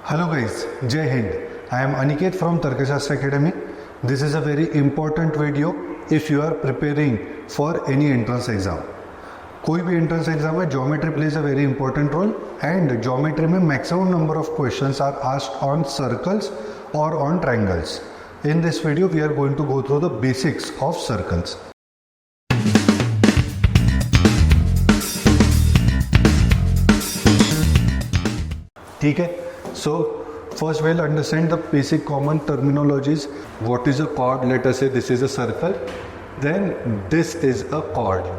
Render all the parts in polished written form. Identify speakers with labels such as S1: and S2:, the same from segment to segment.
S1: Hello guys, Jai Hind. I am Aniket from Tarkashastra Academy. This is a very important video if you are preparing for any entrance exam. कोई भी entrance exam है, geometry plays a very important role and geometry में maximum number of questions are asked on circles or on triangles. In this video we are going to go through the basics of circles. ठीक है, so first we'll understand the basic common terminologies. What is a chord? Let us say this is a circle, then this is a chord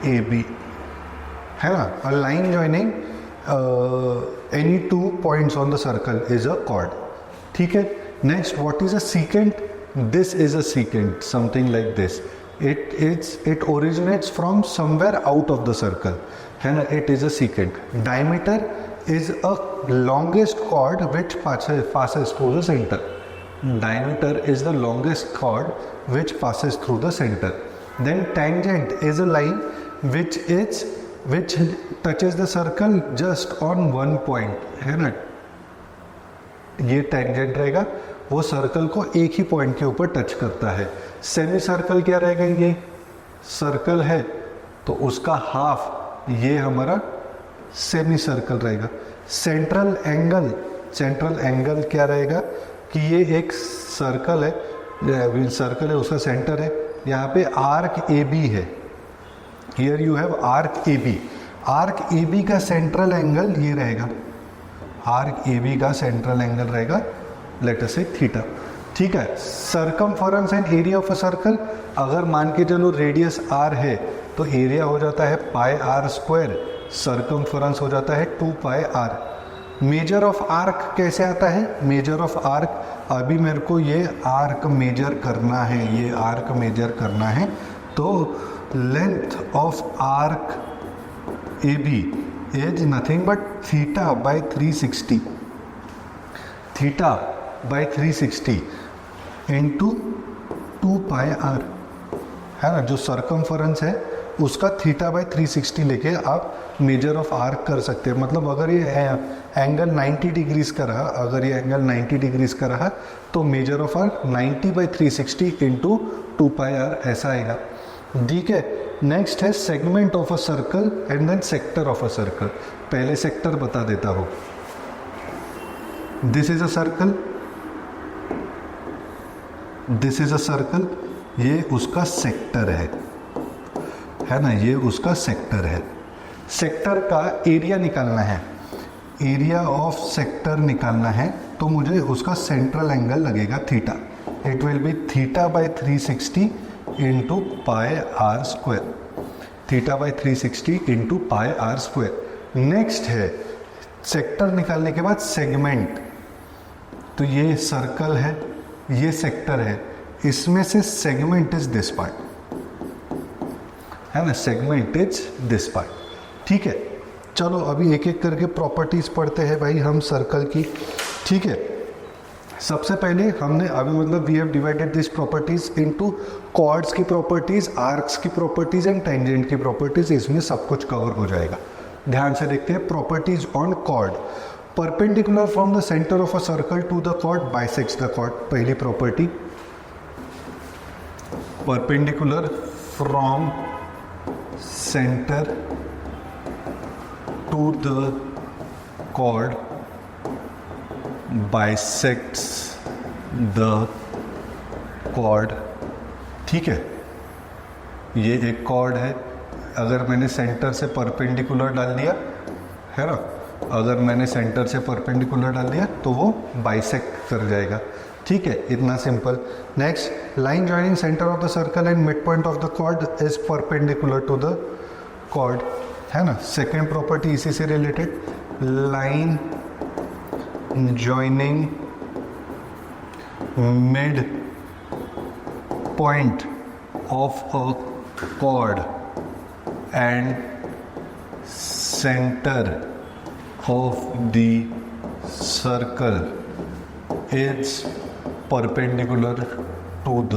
S1: AB है ना. A line joining any 2 points on the circle is a chord. ठीक है. Next, what is a secant? This is a secant, something like this. It originates from somewhere out of the circle है ना. It is a secant. Diameter is a longest chord which passes through the center. Diameter is the longest chord which passes through the center. Then tangent is a line which touches the circle just on one point है ना. ये tangent रहेगा, वो circle को एक ही point के ऊपर touch करता है. सेमी सर्कल क्या रहेगा? ये सर्कल है तो उसका हाफ ये हमारा सेमी सर्कल रहेगा. सेंट्रल एंगल क्या रहेगा कि ये एक सर्कल है, उसका सेंटर है. यहाँ पे आर्क ए बी है. Here you have arc A B. Arc A B का सेंट्रल एंगल ये रहेगा. आर्क ए बी का सेंट्रल एंगल रहेगा लेट अस से थीटा. ठीक है. Circumference and area of a circle, अगर मान के चलो रेडियस आर है तो एरिया हो जाता है पाई आर स्क्वायर, सर्कमफरेंस हो जाता है 2 pi are. Major of arc कैसे आता है? मेजर ऑफ आर्क, अभी मेरे को ये आर्क मेजर करना है, ये आर्क मेजर करना है, तो length of arc A B is nothing but theta by 360. Theta by 360 into 2 pi r है ना. जो सर्कमफरेंस है उसका थीटा बाई 360 लेके आप मेजर ऑफ आर्क कर सकते हैं. मतलब अगर ये एंगल 90 डिग्रीज का रहा, अगर ये एंगल 90 डिग्रीज का रहा तो measure of arc 90 by 360 into 2 pi r ऐसा आएगा. ठीक है. नेक्स्ट है segment of a circle and then sector of a circle. पहले सेक्टर बता देता हूँ. This is a circle, this is a circle, ये उसका सेक्टर है ना. ये उसका सेक्टर है. सेक्टर का एरिया निकालना है, एरिया ऑफ सेक्टर निकालना है तो मुझे उसका सेंट्रल एंगल लगेगा theta. It will be theta by 360 into pi r square. Theta by 360 into pi r square. Next है सेक्टर निकालने के बाद सेगमेंट. तो ये सर्कल है, ये सेक्टर है, इसमें से सेगमेंट इज दिस पार्ट है ना. Segment is this part. ठीक है. चलो अभी एक एक करके प्रॉपर्टीज पढ़ते हैं भाई हम सर्कल की. ठीक है. सबसे पहले हमने अभी मतलब we have divided this properties into chords की प्रॉपर्टीज, आर्क्स की प्रॉपर्टीज एंड टेंजेंट की प्रॉपर्टीज. इसमें सब कुछ कवर हो जाएगा. ध्यान से देखते हैं. Properties on chord. Perpendicular from the centre of a circle to the chord bisects the chord. पहली property. Perpendicular from center to the chord bisects the chord. ठीक है. ये एक chord है. अगर मैंने सेंटर से परपेंडिकुलर डाल दिया है ना, अगर मैंने सेंटर से परपेंडिकुलर डाल दिया तो वो बाइसेक्ट कर जाएगा. ठीक है. इतना simple. Next, line joining center of the circle and mid point of the chord is perpendicular to the chord है ना. सेकेंड प्रॉपर्टी इसी से related. Line joining mid point of a chord and center of the circle is perpendicular to the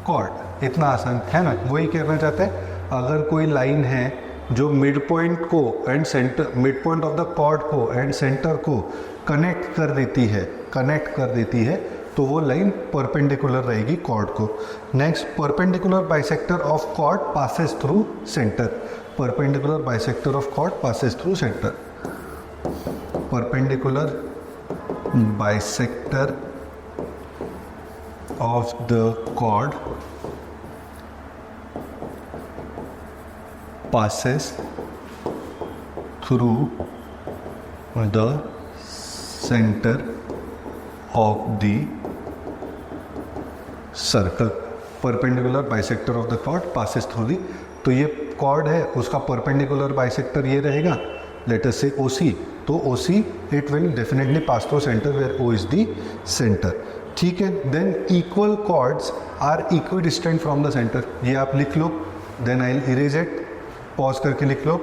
S1: chord. इतना आसान है ना. वही कहना चाहते हैं. अगर कोई लाइन है जो मिड पॉइंट को and center, mid point of the chord को एंड सेंटर को कनेक्ट कर देती है, तो वो लाइन परपेंडिकुलर रहेगी कॉर्ड को। Next, perpendicular bisector of chord passes through center. Perpendicular bisector of chord passes through center. Perpendicular bisector of the chord passes through the center of the circle. Perpendicular bisector of the chord passes through the, तो ये chord है, उसका perpendicular bisector ये रहेगा, let us से OC, तो OC it will definitely pass through centre where O is the centre. ठीक है, then equal chords are equidistant from the centre, ये आप लिख लो, then I will erase it, pause करके लिख लो।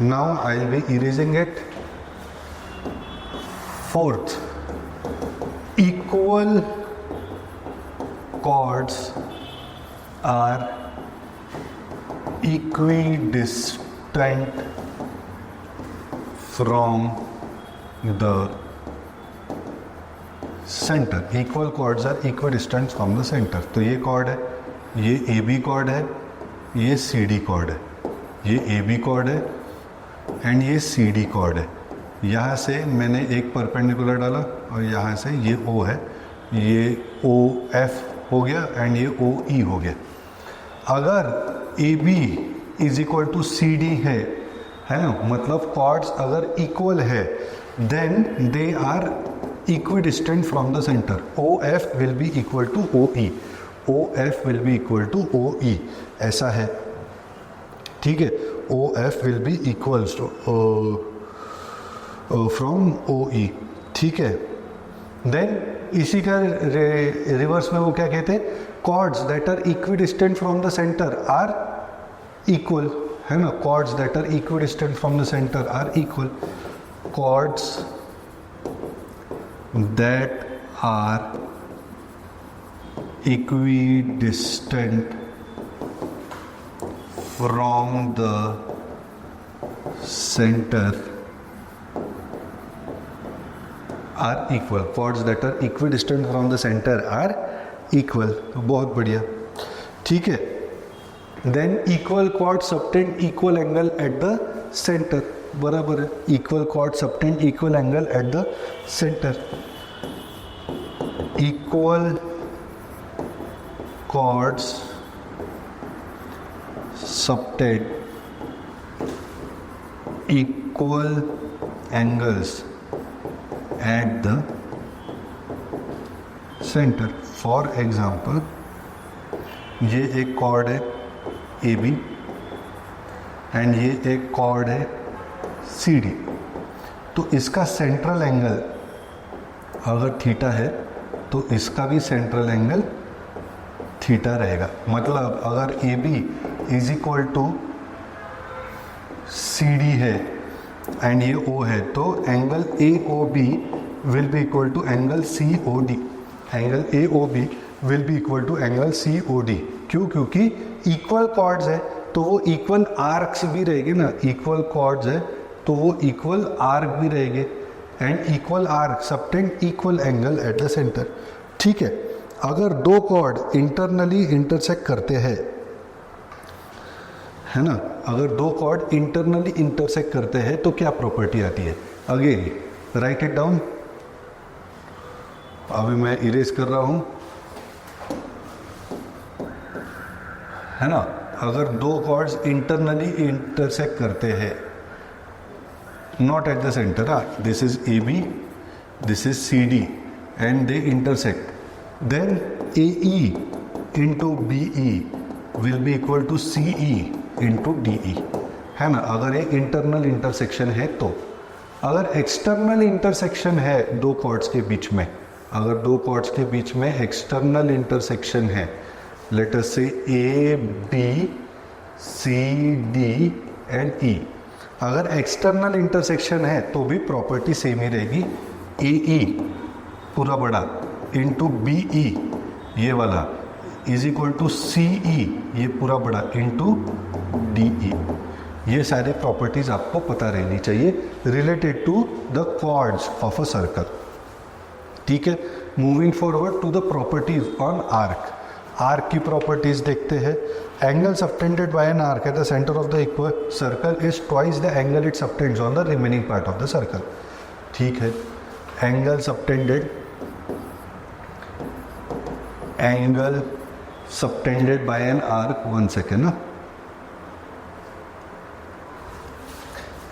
S1: Now I will be erasing it. Fourth, equal chords are equidistant from the center. Equal chords are equidistant from the center. तो ये chord है, ये AB chord है, ये CD chord है, ये AB chord है एंड ये CD chord है। यहाँ से मैंने एक परपेंडिकुलर डाला और यहाँ से ये O है, ये OF हो गया एंड ये OE हो गया। अगर AB is equal to CD है ना, मतलब कॉर्ड्स अगर इक्वल है, then they are equidistant from the center. OF will be equal to OE, OF will be equal to OE, ऐसा है। ठीक है, OF will be equals to from OE। ठीक है, देन इसी का रिवर्स में वो क्या कहते हैं, chords that are equidistant from the center are equal, है ना, chords that are equidistant from the center are equal. Chords that are equidistant from the center are equal. Chords that are equidistant from the center are equal, बहुत बढ़िया। ठीक है, then equal chord subtend equal angle at the center, बराबर है, equal chord subtend equal angle at the center. Equal chords subtend equal angles at the center. For example, ये एक cord है AB and ये एक कॉर्ड है CD, तो इसका सेंट्रल एंगल अगर थीटा है तो इसका भी सेंट्रल एंगल थीटा रहेगा। मतलब अगर AB is equal to CD है एंड ये O है, तो angle AOB will be equal to angle COD। Angle AOB will be equal to angle COD। क्यों? क्योंकि इक्वल कॉर्ड्स है तो वो इक्वल आर्क्स भी रहेंगे ना, इक्वल कॉर्ड्स है तो वो इक्वल आर्क भी रहेंगे and equal arc subtend equal angle at the centre. ठीक है, अगर दो कॉर्ड इंटरनली इंटरसेक्ट करते हैं, है ना, अगर दो कॉर्ड इंटरनली इंटरसेक्ट करते हैं तो क्या प्रॉपर्टी आती है? Again right it down. अभी मैं इरेज कर रहा हूं, है ना, अगर दो कॉर्ड्स इंटरनली इंटरसेक्ट करते हैं, not at the center, this is AB, this is CD and they intersect, then AE into BE will be equal to CE into DE, है ना। अगर ये इंटरनल इंटरसेक्शन है तो, अगर एक्सटर्नल इंटरसेक्शन है दो कॉर्ड्स के बीच में, अगर दो कॉर्ड्स के बीच में एक्सटर्नल इंटरसेक्शन है, लेट अस से AB, CD एंड E, अगर एक्सटर्नल इंटरसेक्शन है तो भी प्रॉपर्टी सेम ही रहेगी, AE पूरा बड़ा इंटू BE ये वाला इज इक्वल टू CE ये पूरा बड़ा इंटू DE। ये सारे प्रॉपर्टीज आपको पता रहनी चाहिए related to the chords of a circle. ठीक है, moving forward to the properties on arc. Arc की प्रॉपर्टीज देखते हैं। Angle subtended by an arc at the centre of the equal circle is twice the angle it subtends on the remaining part of the circle. ठीक है, angle subtended by an arc, 1 second ना,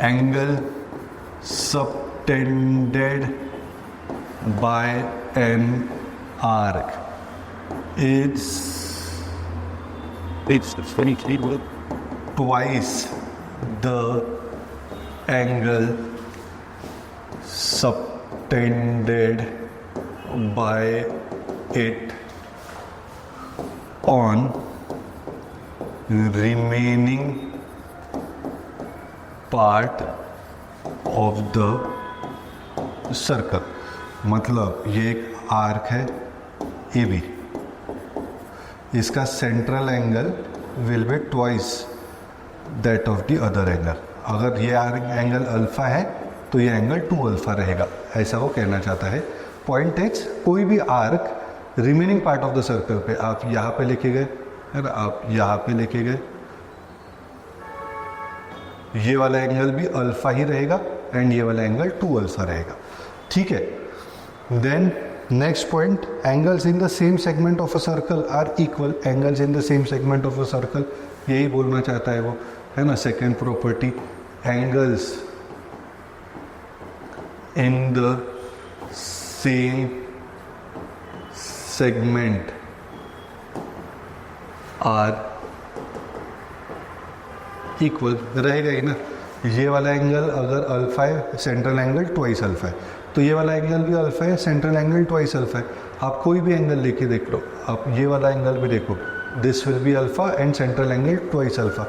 S1: angle subtended by an arc it's twice the angle subtended by it on remaining part of the circle। मतलब ये एक arc है A B, इसका central angle will be twice that of the other angle. अगर ये angle alpha है तो ये एंगल 2 अल्फा रहेगा, ऐसा वो कहना चाहता है। पॉइंट एक्स, कोई भी arc remaining part of the circle पे, आप यहाँ पे लेके गए है ना, आप यहाँ पे लेके गए, ये वाला एंगल भी अल्फा ही रहेगा एंड ये वाला एंगल 2 अल्फा रहेगा। ठीक है, then next point, angles in the same segment of a circle are equal. Angles in the same segment of a circle, यही बोलना चाहता है वो, है ना। Second property, angles in the same segment are equal रहेगा ही ना। ये वाला एंगल अगर अल्फा है, सेंट्रल एंगल ट्वाइस अल्फा है, तो ये वाला एंगल भी अल्फा है, सेंट्रल एंगल ट्वाइस अल्फा है। आप कोई भी एंगल लेके देख लो, आप ये वाला एंगल भी देखो, this will be alpha and central angle twice alpha.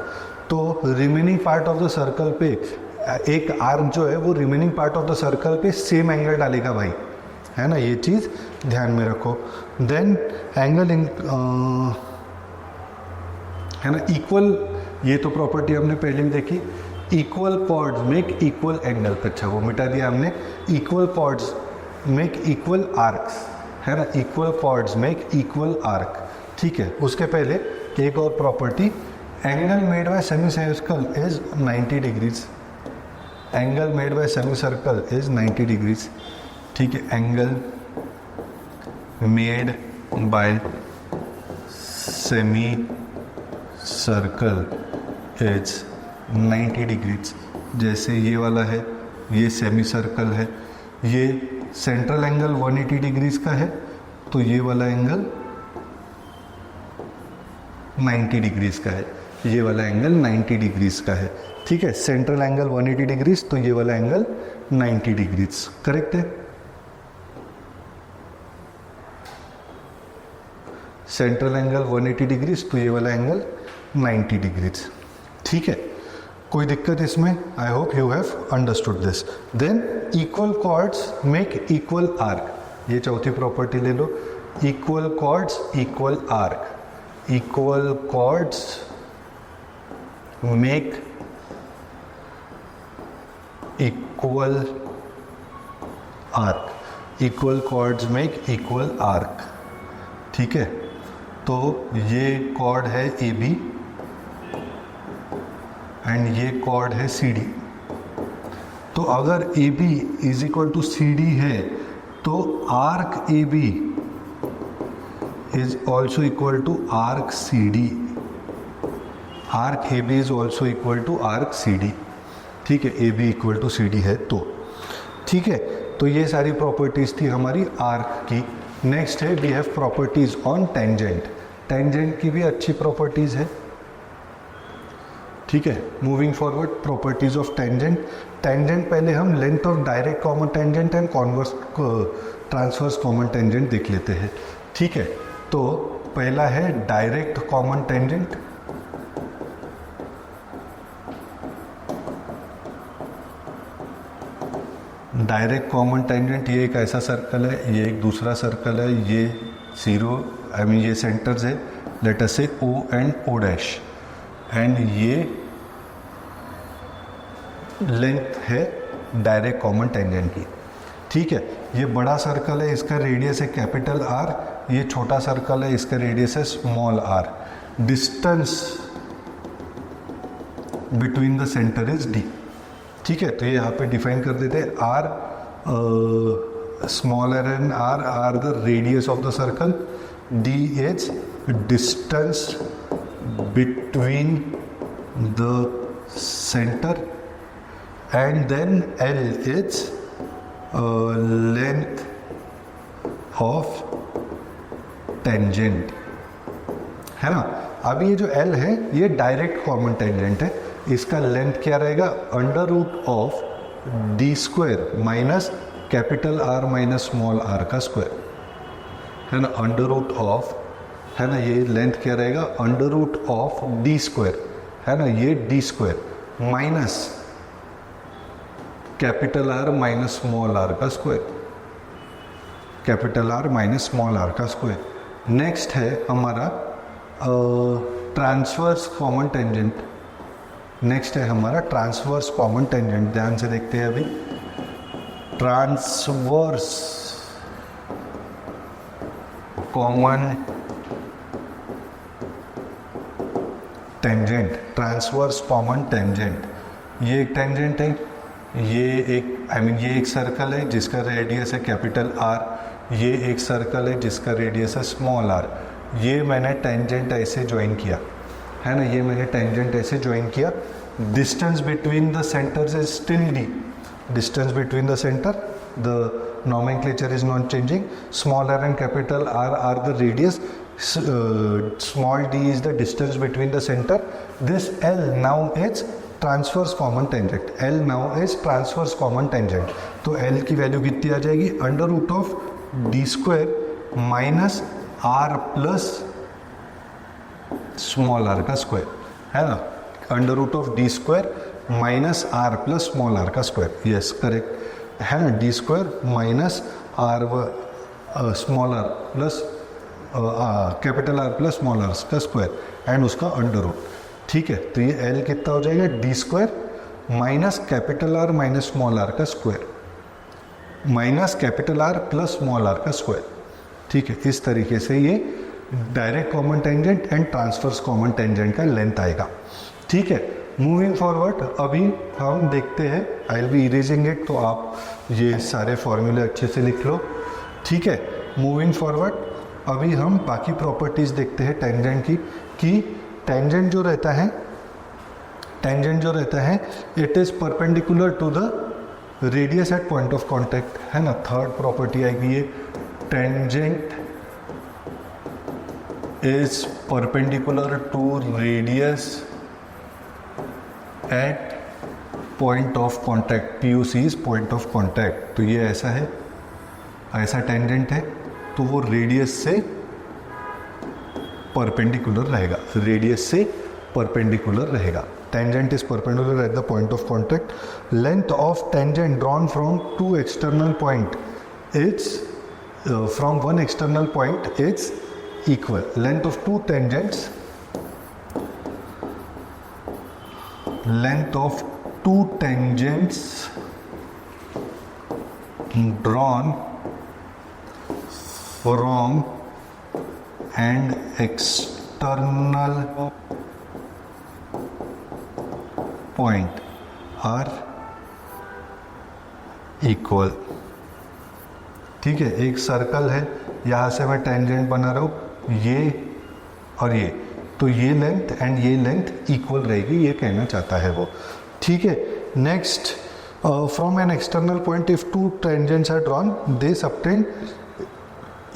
S1: तो remaining part of the circle पे एक आर्क जो है वो remaining part of the circle पे सेम एंगल डालेगा भाई, है ना, ये चीज़ ध्यान में रखो। देन एंगल इन है ना इक्वल, ये तो प्रॉपर्टी हमने पहले भी देखी। Equal chords make equal angle, अच्छा वो मिटा दिया हमने। Equal chords make equal arcs, है ना, equal chords make equal arc. ठीक है, उसके पहले एक और property, angle made by semi circle is 90 degrees. Angle made by semi circle is 90 degrees. ठीक है, angle made by semi circle is 90 degrees. जैसे ये वाला है, ये सेमी सर्कल है, ये सेंट्रल एंगल 180 डिग्रीज का है, तो ये वाला एंगल 90 डिग्रीज का है, ये वाला एंगल 90 डिग्रीज का है। ठीक है, सेंट्रल एंगल 180 डिग्रीज, तो ये वाला एंगल 90 डिग्रीज, करेक्ट है। सेंट्रल एंगल 180 डिग्रीज, तो ये वाला एंगल 90 डिग्रीज। ठीक है, कोई दिक्कत इसमें? I hope you have understood this. Then equal chords make equal arc, ये चौथी प्रॉपर्टी ले लो। Equal chords equal arc, equal chords make equal arc, equal chords make equal arc. ठीक है, तो ये कॉर्ड है ए बी एंड ये कॉर्ड है सी डी। तो अगर A B is equal to C D है तो arc A B is also equal to arc C D. Arc A B is also equal to arc C D. ठीक है, A B equal to C D है तो। ठीक है, तो ये सारी प्रॉपर्टीज थी हमारी आर्क की। नेक्स्ट है we have properties on tangent. Tangent की भी अच्छी प्रॉपर्टीज है। ठीक है, moving forward, properties of tangent. Tangent पहले हम length of direct common tangent and converse transverse common tangent देख लेते हैं। ठीक है, तो पहला है direct common tangent. Direct common tangent, ये एक ऐसा सर्कल है, ये एक दूसरा सर्कल है, ये जीरो आई मीन ये सेंटर्स है, let us say O and O dash, and ये लेंथ है डायरेक्ट कॉमन टेंजेंट की। ठीक है, ये बड़ा सर्कल है, इसका रेडियस है कैपिटल आर, ये छोटा सर्कल है, इसका रेडियस है small r. Distance between the center is d. ठीक है, तो ये यहाँ पे डिफाइन कर देते हैं, r smaller and r the radius of the circle, d is distance between the center, and then l is length of tangent, है ना। अब ये जो L है ये डायरेक्ट कॉमन टेंजेंट है, इसका लेंथ क्या रहेगा, under root of D square minus capital are minus small are का स्क्वायर, है ना। अंडर रूट ऑफ, है ना, ये लेंथ क्या रहेगा, under root of D square, है ना, ये D square minus capital are minus small are का square, capital are minus small are का स्क्वायर। नेक्स्ट है हमारा ट्रांसवर्स कॉमन टेंजेंट। नेक्स्ट है हमारा ट्रांसवर्स कॉमन टेंजेंट, ध्यान से देखते हैं अभी। Transverse common tangent, transverse common tangent, ये एक टेंजेंट है, ये एक ये एक सर्कल है जिसका रेडियस है कैपिटल आर, ये एक सर्कल है जिसका रेडियस है स्मॉल आर। ये मैंने टेंजेंट ऐसे ज्वाइन किया, है ना, ये मैंने टेंजेंट ऐसे ज्वाइन किया। Distance between the centres is still D, distance between the centre, the nomenclature is not changing. Smaller and capital R are the radius, small d is the distance between the center. This L now is transverse common tangent, L now is transverse common tangent. तो L की value कितनी आ जाएगी, under root of D square minus r plus small are का square, है ना, under root of D square minus r plus small are का square, yes correct, है ना, d square minus r small r plus capital are plus small are का square and उसका under root. ठीक है, तो ये L कितना हो जाएगा, D square minus capital are minus small are का square minus capital are plus small are का स्क्वायर। ठीक है, इस तरीके से ये direct common tangent and transverse common tangent का लेंथ आएगा। ठीक है, मूविंग फॉरवर्ड अभी हम देखते हैं, I will be erasing it, तो आप ये सारे फॉर्मूले अच्छे से लिख लो। ठीक है, मूविंग फॉरवर्ड अभी हम बाकी प्रॉपर्टीज देखते हैं टेंजेंट की, कि टेंजेंट जो रहता है, टेंजेंट जो रहता है it is perpendicular to the radius at point of contact, है ना। थर्ड प्रॉपर्टी आएगी ये, tangent is perpendicular to radius at point of contact, POC is point of contact. तो ये ऐसा है, ऐसा टेंजेंट है, तो वो रेडियस से परपेंडिकुलर रहेगा, रेडियस से परपेंडिकुलर रहेगा। Tangent is perpendicular at the point of contact. Length of tangent drawn from two external point is from one external point is equal. Length of two tangents, length of two tangents drawn from an external point are equal। ठीक है, एक circle है, यहाँ से मैं tangent बना रहा हूँ, ये और ये, तो ये लेंथ एंड ये लेंथ इक्वल रहेगी, ये कहना चाहता है वो। ठीक है, next, from an external point if two tangents are drawn they subtend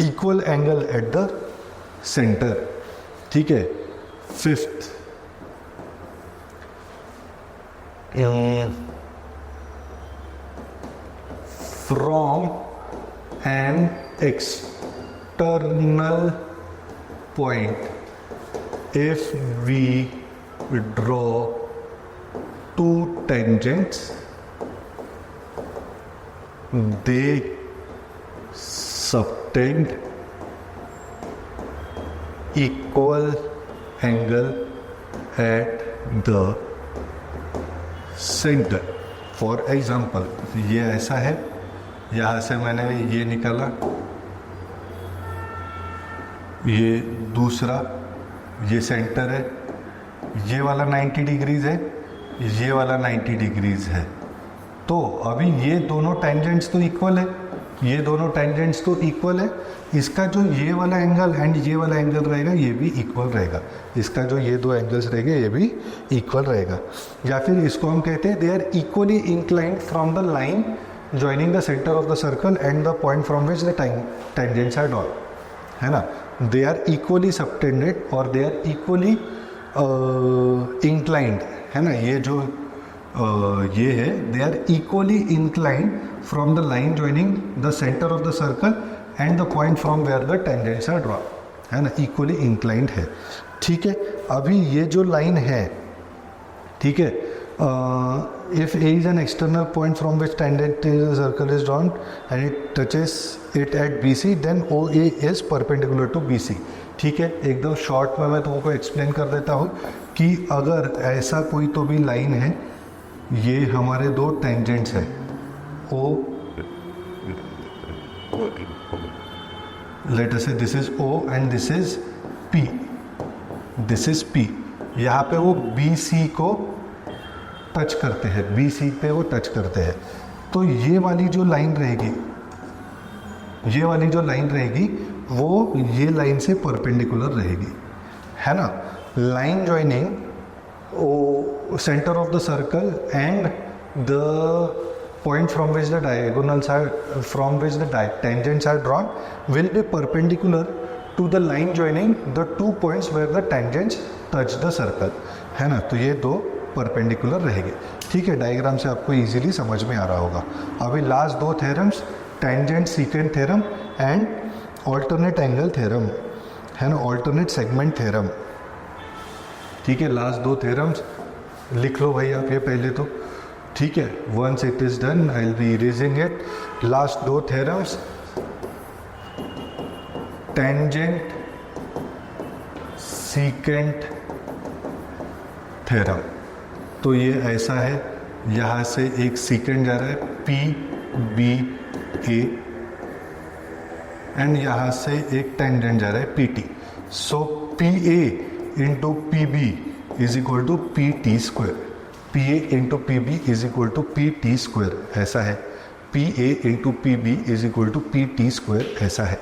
S1: equal angle at the centre. ठीक है, fifth, from an external point if we draw two tangents they subtend equal angle at the center। For example ये ऐसा है, यहाँ से मैंने ये निकाला, ये दूसरा, ये सेंटर है, ये वाला 90 डिग्रीज है, ये वाला 90 डिग्रीज है। तो अभी ये दोनों टेंजेंट्स तो इक्वल है, ये दोनों टेंजेंट्स तो इक्वल है, इसका जो ये वाला एंगल एंड ये वाला एंगल रहेगा ये भी इक्वल रहेगा, इसका जो ये दो एंगल्स रहेंगे ये भी इक्वल रहेगा। या फिर इसको हम कहते हैं they are equally inclined from the line joining the centre of the circle and the point from which the tangents are drawn, है ना। दे आर इक्वली सबटेंडेड और दे आर इक्वली इंक्लाइंड, है ना। ये जो ये है, they are equally inclined from the line joining the centre of the circle and the point from where the tangents are drawn, है ना, इक्वली इंक्लाइंड है। ठीक है, अभी ये जो लाइन है, ठीक है, if A is an external point from which tangent circle is drawn and it touches it at B C, then O A is perpendicular to B C. ठीक है, एकदम शॉर्ट में मैं तुमको एक्सप्लेन कर देता हूँ कि अगर ऐसा कोई तो भी लाइन है, ये हमारे दो टेंजेंट्स है, ओ, let us say this is O and this is P, this is P. यहाँ पे वो बी सी को टच करते हैं, बी सी पे वो टच करते हैं। तो ये वाली जो लाइन रहेगी, ये वाली जो लाइन रहेगी वो ये लाइन से परपेंडिकुलर रहेगी, है ना। Line joining center of the circle and the point from which the diagonals are, from which the tangents are drawn will be perpendicular to the line joining the 2 points where the tangents touch the circle, है ना। तो ये दो perpendicular रहेंगे। ठीक है, diagram से आपको इजीली समझ में आ रहा होगा। अभी लास्ट दो theorems, tangent secant theorem and alternate angle theorem, है ना, ऑल्टरनेट सेगमेंट थ्योरम। ठीक है, लास्ट दो थ्योरम्स लिख लो भाई आप ये पहले तो। ठीक है, once it is done I will be erasing it. Last दो थ्योरम्स, टेंजेंट सीकेंट थ्योरम। तो ये ऐसा है, यहाँ से एक सीकेंट जा रहा है पी बी ए एंड यहाँ से एक टेंजेंट जा रहा है P T. So P A into P B is equal to P T square, P A into P B is equal to P T square, ऐसा है। P A into P B is equal to P T square, ऐसा है।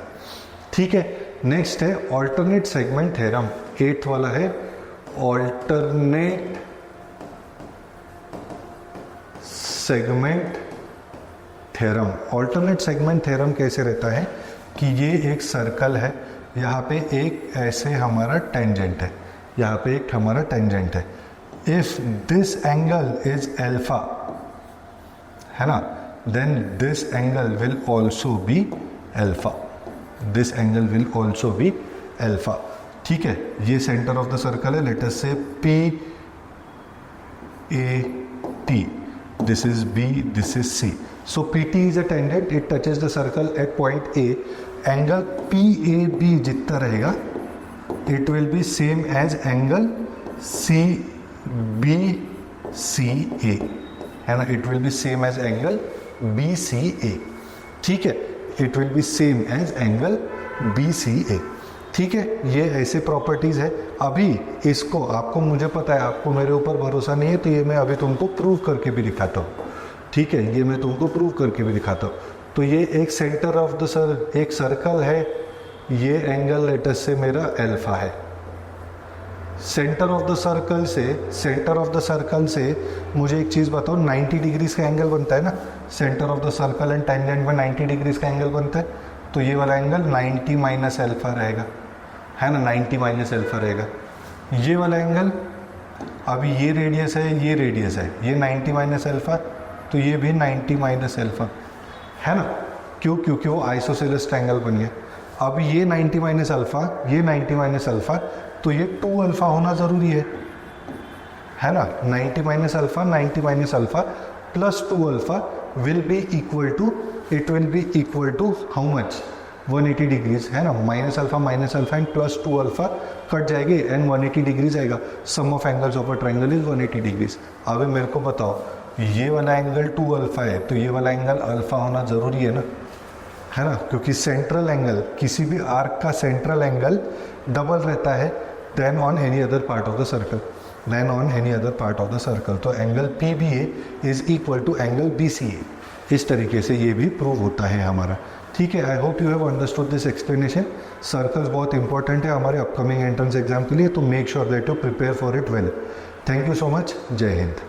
S1: ठीक है, next है alternate segment theorem, 8th वाला है alternate segment theorem. Alternate segment theorem कैसे रहता है कि ये एक सर्कल है, यहाँ पे एक ऐसे हमारा टेंजेंट है, यहाँ पे एक हमारा टेंजेंट है। If this angle is alpha, है ना, then this angle will also be alpha, this angle will also be alpha. ठीक है, ये सेंटर ऑफ द सर्कल है, let us say P A T, this is B, this is C. So PT is a tangent, it touches the circle at point A. Angle PAB जितना रहेगा, it will be same as angle CBCA, है ना, it will be same as angle BCA. ठीक है, it will be same as angle BCA. ठीक है, ये ऐसे प्रॉपर्टीज़ है। अभी इसको आपको, मुझे पता है आपको मेरे ऊपर भरोसा नहीं है, तो ये मैं अभी तुमको प्रूव करके भी दिखाता हूँ। ठीक है, ये मैं तुमको प्रूव करके भी दिखाता हूँ। तो ये एक सेंटर ऑफ द एक सर्कल है, ये एंगल लेटस से मेरा अल्फा है। सेंटर ऑफ द सर्कल से मुझे एक चीज़ बताओ, 90 डिग्रीज का एंगल बनता है ना, centre of the circle and tangent में 90 डिग्रीज का एंगल बनता है। तो ये वाला एंगल 90 माइनस अल्फा रहेगा, है ना, 90 माइनस अल्फा रहेगा। ये वाला एंगल, अभी ये रेडियस है, ये रेडियस है, ये 90 माइनस अल्फा, तो ये भी 90 माइनस अल्फा, है ना। क्यों? क्योंकि वो आइसोसेलेस ट्रायंगल बन गया। अब ये 90 माइनस अल्फा, ये 90 माइनस अल्फा, तो ये 2 अल्फा होना ज़रूरी है ना। 90 minus alpha, 90 minus alpha plus 2 alpha will be equal to, it will be equal to how much, 180 degrees, है ना। Minus alpha and plus 2 alpha कट जाएगी एंड 180 डिग्रीज आएगा। Sum of angles of a triangle is 180 degrees. अब मेरे को बताओ, ये वाला एंगल 2 अल्फा है, तो ये वाला एंगल अल्फा होना ज़रूरी है ना, है ना, क्योंकि सेंट्रल एंगल, किसी भी आर्क का सेंट्रल एंगल डबल रहता है then on any other part of the circle, then on any other part of the circle. तो angle P B A is equal to angle B C A. इस तरीके से ये भी prove होता है हमारा। ठीक है, आई hope you have understood this explanation. Circles बहुत इंपॉर्टेंट है हमारे अपकमिंग एंट्रेंस एग्जाम के लिए, तो make sure that you prepare for it well. Thank you so much. जय हिंद।